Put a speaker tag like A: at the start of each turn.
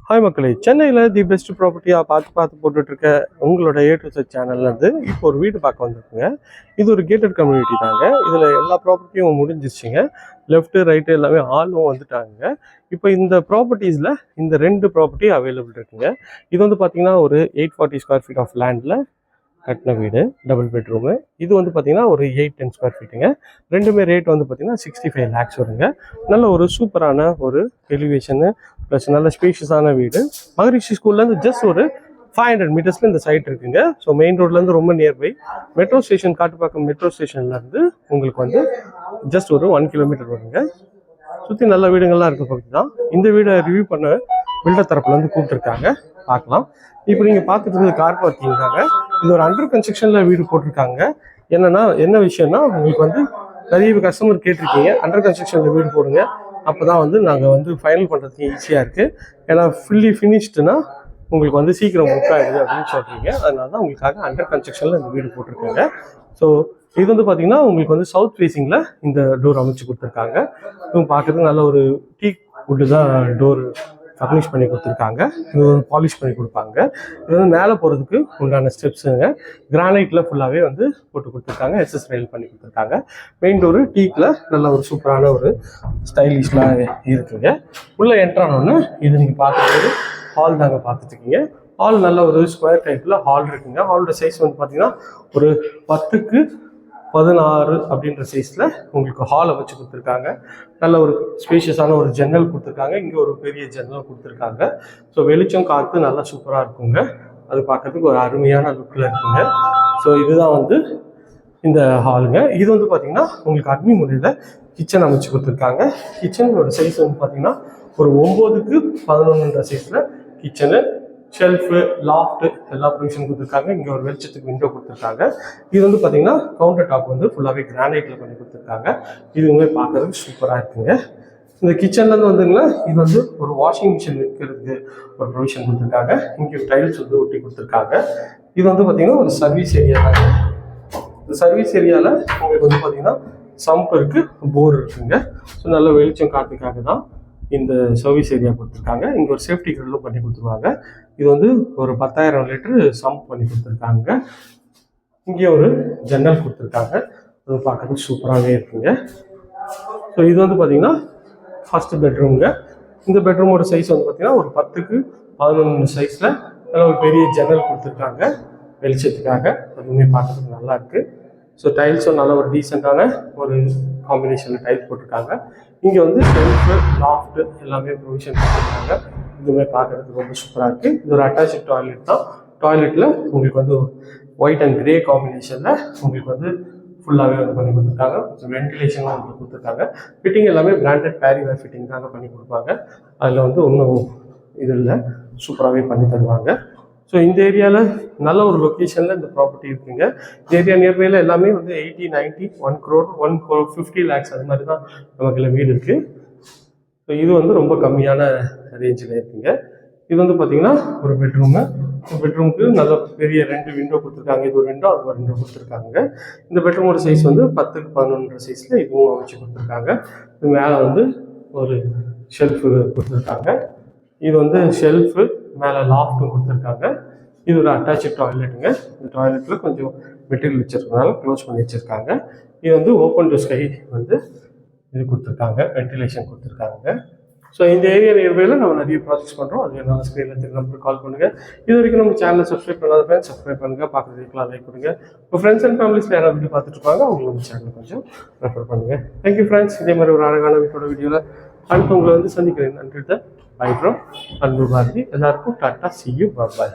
A: Hi மக்களே, சென்னையில் the best ப்ராப்பர்ட்டியாக பார்த்து போட்டுட்ருக்க உங்களோட A to Z சேனல்லேருந்து இப்போ ஒரு வீடு பார்க்க வந்துருக்குங்க. இது ஒரு கேட்டட் கம்யூனிட்டி தாங்க. இதில் எல்லா ப்ராப்பர்ட்டியும் முடிஞ்சிருச்சுங்க. லெஃப்ட்டு ரைட்டு எல்லாமே ஆளும் வந்துட்டாங்க. இப்போ இந்த ப்ராப்பர்ட்டிஸில் இந்த 2 ப்ராப்பர்ட்டி அவைலபிள் இருக்குங்க. இது வந்து பார்த்திங்கன்னா ஒரு 840 ஸ்கொயர் ஃபீட் ஆஃப் லேண்டில் கட்டின வீடு, டபுள் பெட்ரூமு. இது வந்து பார்த்திங்கன்னா ஒரு 810 ஸ்கொயர் ஃபீட்டுங்க. ரெண்டுமே ரேட் வந்து பார்த்திங்கன்னா 65 lakhs வருங்க. நல்ல ஒரு சூப்பரான ஒரு எலிவேஷனு ப்ளஸ் நல்ல ஸ்பேஷியஸான வீடு. மகரிஷி ஸ்கூல்லேருந்து ஜஸ்ட் ஒரு 500 மீட்டர்ஸில் இந்த சைட் இருக்குங்க. ஸோ மெயின் ரோட்லேருந்து ரொம்ப nearby. Metro station Kattupakkam metro ஸ்டேஷன்லேருந்து உங்களுக்கு வந்து ஜஸ்ட் ஒரு 1 கிலோமீட்டர் வருங்க. சுற்றி நல்ல வீடுங்கள்லாம் இருக்க பகுதி தான். இந்த வீடை ரிவ்யூ பண்ண பில்டர் தரப்புலேருந்து கூப்பிட்டுருக்காங்க, பார்க்கலாம். இப்போ நீங்கள் பார்த்துட்டு இருந்தது கார் பார்க்கிங் தாங்க. இது ஒரு அண்டர் கன்ஸ்ட்ரக்ஷனில் வீடு போட்டிருக்காங்க. என்ன விஷயம்னா, உங்களுக்கு வந்து நிறைய கஸ்டமர் கேட்டிருக்கீங்க அண்டர் கன்ஸ்ட்ரக்ஷனில் வீடு போடுங்க, அப்போ தான் வந்து நாங்கள் வந்து ஃபைனல் பண்ணுறதுக்கு ஈஸியாக இருக்குது. ஏன்னா ஃபுல்லி ஃபினிஷ்டுனா உங்களுக்கு வந்து சீக்கிரம் புக் ஆகிடுது அப்படின்னு சொல்கிறீங்க. அதனால தான் உங்களுக்காக அண்டர் கன்ஸ்ட்ரக்ஷனில் இந்த வீடு போட்டிருக்காங்க. ஸோ இது வந்து பார்த்திங்கன்னா உங்களுக்கு வந்து சவுத் ஃபேஸிங்கில் இந்த டோர் அமைச்சு கொடுத்துருக்காங்க. இதுவும் பார்க்குறதுக்கு நல்ல ஒரு டீக் வுட்டு தான் டோர் ஃபர்னிஷ் பண்ணி கொடுத்துருக்காங்க. இது வந்து பாலிஷ் பண்ணி கொடுப்பாங்க. இது வந்து மேலே போகிறதுக்கு உண்டான ஸ்டெப்ஸுங்க கிரானைட்டில் ஃபுல்லாகவே வந்து போட்டு கொடுத்துருக்காங்க. எஸ்எஸ் ரெயில் பண்ணி கொடுத்துருக்காங்க. மெயின் டோரு டீக்கில் நல்ல ஒரு சூப்பரான ஒரு ஸ்டைலிஷ்லாம் இருக்குங்க. உள்ளே என்ட்ரானோன்னு இது நீங்கள் பார்க்குறது ஹால் தாங்க பார்த்துட்ருக்கீங்க. ஹால் நல்ல ஒரு ஸ்கொயர் டைப்பில் ஹால் இருக்குங்க. ஹாலோட சைஸ் வந்து பார்த்திங்கன்னா ஒரு 10க்கு 16 அப்படின்ற சைஸில் உங்களுக்கு ஹாலை வச்சு கொடுத்துருக்காங்க. நல்ல ஒரு ஸ்பேஷியஸான ஒரு ஜன்னல் கொடுத்துருக்காங்க. இங்கே ஒரு பெரிய ஜன்னல் கொடுத்துருக்காங்க. ஸோ வெளிச்சம் காற்று நல்லா சூப்பராக இருக்குங்க. அது பார்க்கறதுக்கு ஒரு அருமையான லுக்கில் இருக்குங்க. ஸோ இதுதான் வந்து இந்த ஹாலுங்க. இது வந்து பார்த்திங்கன்னா உங்களுக்கு அக்னி முறையில் கிச்சன் அமைச்சு கொடுத்துருக்காங்க. கிச்சனோட சைஸ் வந்து பார்த்திங்கன்னா ஒரு 9க்கு 11ன்ற சைஸில் கிச்சனு, ஷெல்ஃபு, லாஃப்ட்டு எல்லா ப்ரொவிஷன் கொடுத்துருக்காங்க. இங்கே ஒரு வெளிச்சத்துக்கு விண்டோ கொடுத்துருக்காங்க. இது வந்து பார்த்திங்கன்னா கவுண்டர் டாப் வந்து ஃபுல்லாகவே கிரானைட்டில் பண்ணி கொடுத்துருக்காங்க. இதுவுமே பார்க்குறதுக்கு சூப்பராக இருக்குங்க. இந்த கிச்சன்லேருந்து வந்துங்களா, இது வந்து ஒரு வாஷிங் மிஷின் வைக்கிறதுக்கு ஒரு ப்ரொவிஷன் கொடுத்துருக்காங்க. இங்கே டைல்ஸ் வந்து ஒட்டி கொடுத்துருக்காங்க. இது வந்து பார்த்திங்கன்னா ஒரு சர்வீஸ் ஏரியா தாங்க. இந்த சர்வீஸ் ஏரியாவில் உங்களுக்கு வந்து பார்த்திங்கன்னா சம்ப் இருக்குது, போர் இருக்குங்க. ஸோ நல்ல வெளிச்சம் காற்றுக்காக தான் இந்த சர்வீஸ் ஏரியா கொடுத்துருக்காங்க. இங்கே ஒரு சேஃப்டி கிரில்லும் பண்ணி கொடுத்துருவாங்க. இது வந்து ஒரு 10,000 லிட்டரு சம்ப் பண்ணி கொடுத்துருக்காங்க. இங்கே ஒரு ஜன்னல் கொடுத்துருக்காங்க. அது பார்க்கறதுக்கு சூப்பராகவே இருக்குங்க. ஸோ இது வந்து பார்த்திங்கன்னா ஃபஸ்ட்டு பெட்ரூம்ங்க. இந்த பெட்ரூமோட சைஸ் வந்து பார்த்திங்கன்னா ஒரு 10க்கு 11 சைஸில் நல்ல ஒரு பெரிய ஜன்னல் கொடுத்துருக்காங்க வெளிச்சத்துக்காக. அதுவுமே பார்க்கறதுக்கு நல்லா இருக்குது. ஸோ டைல்ஸும் நல்ல ஒரு டீசெண்டான ஒரு காம்பினேஷனில் டைல்ஸ் போட்டிருக்காங்க. இங்கே வந்து ஷெல்ஃபு, லாஃப்ட்டு எல்லாமே ப்ரொவிஷன் பண்ணியிருக்காங்க. இதுவுமே பார்க்குறதுக்கு ரொம்ப சூப்பராக இருக்குது. இது ஒரு அட்டாச்சு டாய்லெட் தான். டாய்லெட்டில் உங்களுக்கு வந்து ஒயிட் அண்ட் கிரே காம்பினேஷனில் உங்களுக்கு வந்து ஃபுல்லாகவே வந்து பண்ணி கொடுத்துருக்காங்க. வென்டிலேஷனும் உங்களுக்கு கொடுத்துருக்காங்க. ஃபிட்டிங் எல்லாமே பிராண்டட் பேரிவேர் ஃபிட்டிங் தாங்க பண்ணி கொடுப்பாங்க. அதில் வந்து ஒன்றும் இது இல்லை, சூப்பராகவே பண்ணி தருவாங்க. ஸோ இந்த ஏரியாவில் நல்ல ஒரு லொக்கேஷனில் இந்த ப்ராப்பர்ட்டி இருக்குங்க. இந்த ஏரியா நியர்பையில் எல்லாமே வந்து 80, 90, 1 crore, 150 lakhs அது மாதிரி தான் நமக்கு வீடு இருக்குது. ஸோ இது வந்து ரொம்ப கம்மியான ரேஞ்சில் இருக்குங்க. இது வந்து பார்த்திங்கன்னா ஒரு பெட்ரூமு. பெட்ரூமுக்கு நல்ல பெரிய 2 விண்டோ கொடுத்துருக்காங்க. இது ஒரு விண்டோ, அது ஒரு விண்டோ கொடுத்துருக்காங்க. இந்த பெட்ரூமோட சைஸ் வந்து 10க்கு 11 சைஸில் இதுவும் அமைச்சு கொடுத்துருக்காங்க. இது மேலே வந்து ஒரு ஷெல்ஃபு கொடுத்துருக்காங்க. இது வந்து ஷெல்ஃபு, மேலே லாஃப்ட்டும் கொடுத்துருக்காங்க. இது ஒரு அட்டாச்சு டாய்லெட்டுங்க. இந்த டாய்லெட்டில் கொஞ்சம் மெட்டீரியல் வச்சுருக்கனால க்ளோஸ் பண்ணி வச்சுருக்காங்க. இது வந்து ஓப்பன் டு ஸ்கை வந்து இது கொடுத்துருக்காங்க, வென்டிலேஷன் கொடுத்துருக்காங்க. ஸோ இந்த ஏரியா நியர்பையில் நம்ம நிறைய ப்ராஜெக்ட்ஸ் பண்ணுறோம். அது வேணாலும் ஸ்க்ரீனில் தெரிஞ்ச நம்பருக்கு கால் பண்ணுங்கள். இது வரைக்கும் நம்ம சேனலை சப்ஸ்கிரைப் பண்ணாத ஃப்ரெண்ட்ஸ் சப்ஸ்கிரைப் பண்ணுங்கள். பார்க்குறதுக்குலாம் லைக் கொடுங்க. உங்கள் ஃப்ரெண்ட்ஸ் அண்ட் ஃபேமிலிஸில் யாராவது வீடியோ பார்த்துட்டு இருப்பாங்க, அவங்களுக்கு நம்ம சேனலை கொஞ்சம் ரெஃபர் பண்ணுங்கள். Thank you friends. இதே மாதிரி ஒரு அழகான வீடியோவில் அடுத்து உங்களை வந்து சந்திக்கிறேன். நன்றி. பை ஃப்ரம் அன்பு பாரதி. எல்லாருக்கும் tata, see you, bye bye.